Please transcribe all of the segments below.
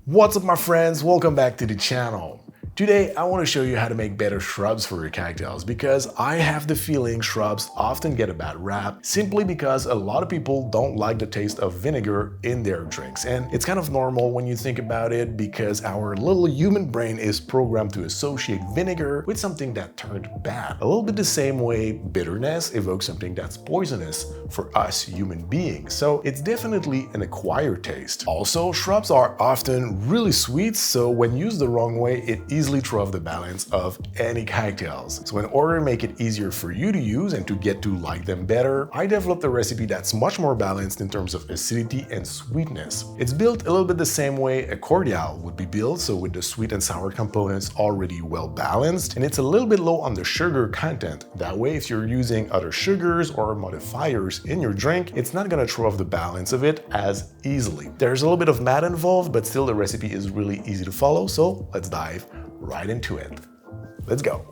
What's up my friends, welcome back to the channel. Today I want to show you how to make better shrubs for your cocktails because I have the feeling shrubs often get a bad rap simply because a lot of people don't like the taste of vinegar in their drinks, and it's kind of normal when you think about it because our little human brain is programmed to associate vinegar with something that turned bad. A little bit the same way bitterness evokes something that's poisonous for us human beings, so it's definitely an acquired taste. Also, shrubs are often really sweet, so when used the wrong way it easily throw off the balance of any cocktails. So in order to make it easier for you to use and to get to like them better, I developed a recipe that's much more balanced in terms of acidity and sweetness. It's built a little bit the same way a cordial would be built, so with the sweet and sour components already well balanced, and it's a little bit low on the sugar content. That way, if you're using other sugars or modifiers in your drink, it's not gonna throw off the balance of it as easily. There's a little bit of math involved, but still the recipe is really easy to follow, so let's dive right into it. Let's go.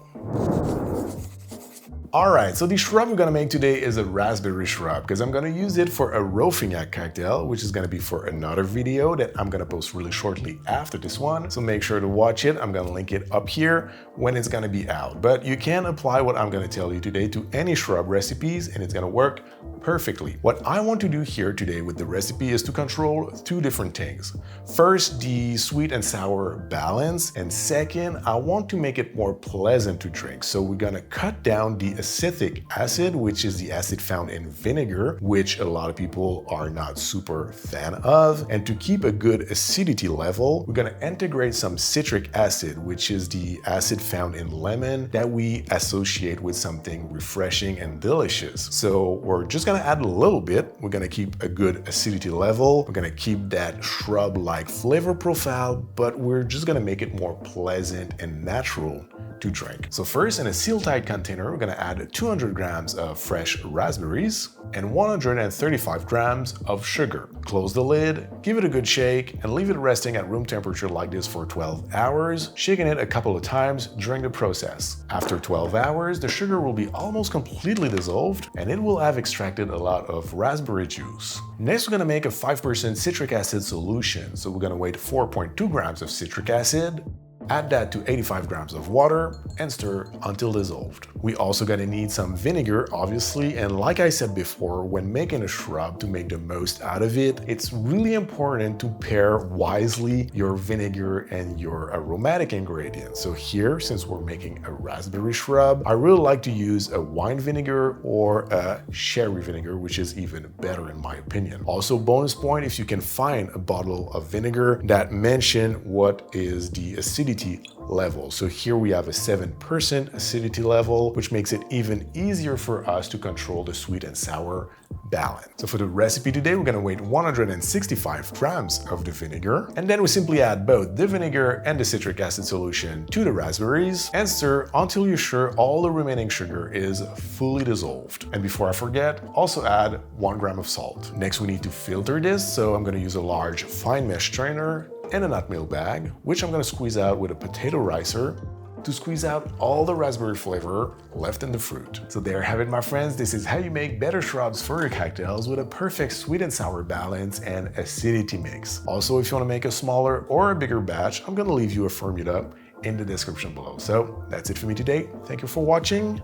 Alright, so the shrub we're gonna make today is a raspberry shrub because I'm gonna use it for a Rofignac cocktail, which is gonna be for another video that I'm gonna post really shortly after this one. So make sure to watch it. I'm gonna link it up here when it's gonna be out. But you can apply what I'm gonna tell you today to any shrub recipes and it's gonna work perfectly. What I want to do here today with the recipe is to control two different things. First, the sweet and sour balance, and second, I want to make it more pleasant to drink. So we're gonna cut down the acetic acid, which is the acid found in vinegar, which a lot of people are not super fan of. And to keep a good acidity level, we're gonna integrate some citric acid, which is the acid found in lemon that we associate with something refreshing and delicious. So we're just gonna add a little bit. We're gonna keep a good acidity level. We're gonna keep that shrub-like flavor profile, but we're just gonna make it more pleasant and natural to drink. So first, in a seal-tight container, we're gonna add 200 grams of fresh raspberries and 135 grams of sugar. Close the lid, give it a good shake, and leave it resting at room temperature like this for 12 hours, shaking it a couple of times during the process. After 12 hours, the sugar will be almost completely dissolved, and it will have extracted a lot of raspberry juice. Next, we're gonna make a 5% citric acid solution. So we're gonna weight 4.2 grams of citric acid, add that to 85 grams of water and stir until dissolved. We also gonna need some vinegar, obviously, and like I said before, when making a shrub, to make the most out of it, it's really important to pair wisely your vinegar and your aromatic ingredients. So here, since we're making a raspberry shrub, I really like to use a wine vinegar or a sherry vinegar, which is even better in my opinion. Also, bonus point, if you can find a bottle of vinegar that mention what is the acidity level. So here we have a 7% acidity level, which makes it even easier for us to control the sweet and sour balance. So for the recipe today, we're gonna weight 165 grams of the vinegar, and then we simply add both the vinegar and the citric acid solution to the raspberries and stir until you're sure all the remaining sugar is fully dissolved. And before I forget, also add 1 gram of salt. Next, we need to filter this, so I'm gonna use a large fine mesh strainer and a nut milk bag, which I'm gonna squeeze out with a potato ricer to squeeze out all the raspberry flavor left in the fruit. So there you have it, my friends. This is how you make better shrubs for your cocktails with a perfect sweet and sour balance and acidity mix. Also, if you want to make a smaller or a bigger batch, I'm gonna leave you a formula in the description below. So that's it for me today. Thank you for watching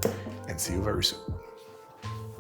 and see you very soon.